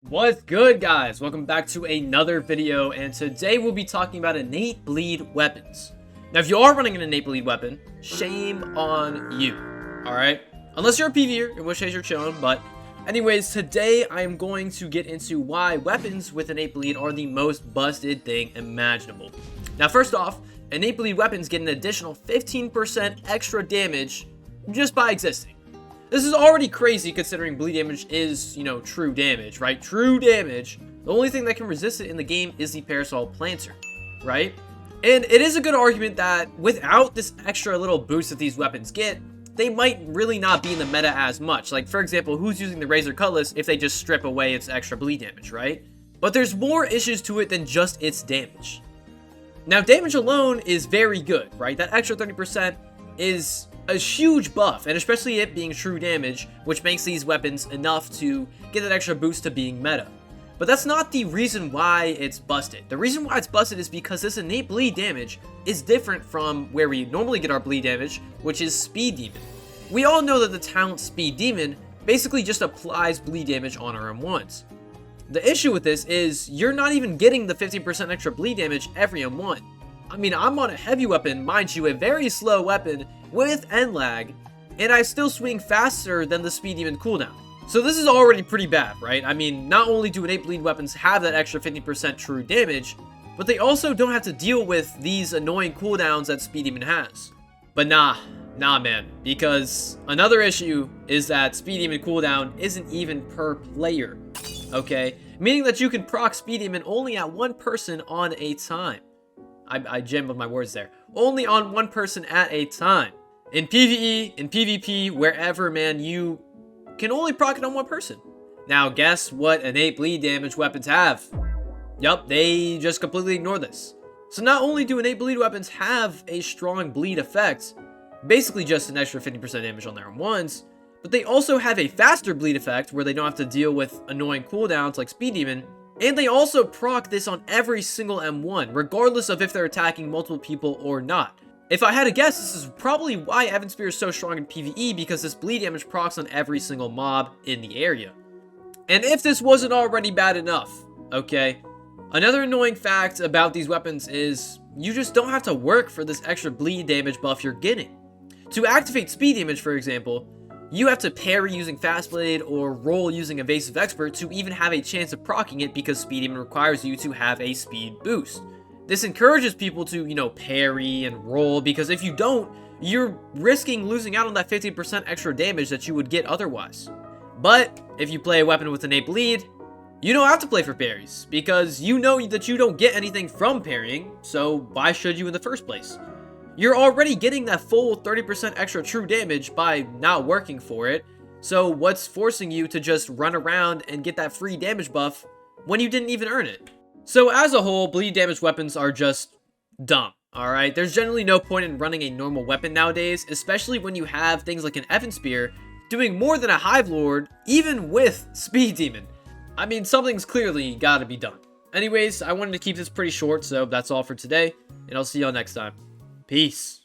What's good, guys? Welcome back to another video, and today we'll be talking about innate bleed weapons. Now, if you are running an innate bleed weapon, shame on you, alright? Unless you're a PvEer, in which case you're chilling, but anyways, today I am going to get into why weapons with innate bleed are the most busted thing imaginable. Now, first off, innate bleed weapons get an additional 15% extra damage just by existing. This is already crazy considering bleed damage is, true damage, right? True damage. The only thing that can resist it in the game is the Parasol Planter, right? And it is a good argument that without this extra little boost that these weapons get, they might really not be in the meta as much. Like, for example, who's using the Razor Cutlass if they just strip away its extra bleed damage, right? But there's more issues to it than just its damage. Now, damage alone is very good, right? That extra 30% is a huge buff, and especially it being true damage, which makes these weapons enough to get that extra boost to being meta. But that's not the reason why it's busted. The reason why it's busted is because this innate bleed damage is different from where we normally get our bleed damage, which is Speed Demon. We all know that the talent Speed Demon basically just applies bleed damage on our M1s. The issue with this is you're not even getting the 15% extra bleed damage every M1. I mean, I'm on a heavy weapon, mind you, a very slow weapon with end lag, and I still swing faster than the Speed Demon cooldown. So this is already pretty bad, right? I mean, not only do innate bleed weapons have that extra 50% true damage, but they also don't have to deal with these annoying cooldowns that Speed Demon has. But nah man, because another issue is that Speed Demon cooldown isn't even per player, okay? Meaning that you can proc Speed Demon only at one person on a time. I jammed with my words there. Only on one person at a time. In PvE, in PvP, wherever, man, you can only proc it on one person. Now, guess what innate bleed damage weapons have? Yup, they just completely ignore this. So not only do innate bleed weapons have a strong bleed effect, basically just an extra 50% damage on their M1s, but they also have a faster bleed effect where they don't have to deal with annoying cooldowns like Speed Demon. And they also proc this on every single M1, regardless of if they're attacking multiple people or not. If I had to guess, this is probably why Evan Spear is so strong in PvE, because this bleed damage procs on every single mob in the area. And if this wasn't already bad enough, okay, another annoying fact about these weapons is you just don't have to work for this extra bleed damage buff you're getting. To activate Speed Damage, for example, you have to parry using Fast Blade or roll using Evasive Expert to even have a chance of proccing it, because Speed Demon requires you to have a speed boost. This encourages people to, parry and roll, because if you don't, you're risking losing out on that 50% extra damage that you would get otherwise. But if you play a weapon with innate bleed, you don't have to play for parries, because you know that you don't get anything from parrying, so why should you in the first place? You're already getting that full 30% extra true damage by not working for it, so what's forcing you to just run around and get that free damage buff when you didn't even earn it? So as a whole, bleed damage weapons are just dumb, alright? There's generally no point in running a normal weapon nowadays, especially when you have things like an Evan Spear doing more than a Hive Lord, even with Speed Demon. I mean, something's clearly gotta be done. Anyways, I wanted to keep this pretty short, so that's all for today, and I'll see y'all next time. Peace.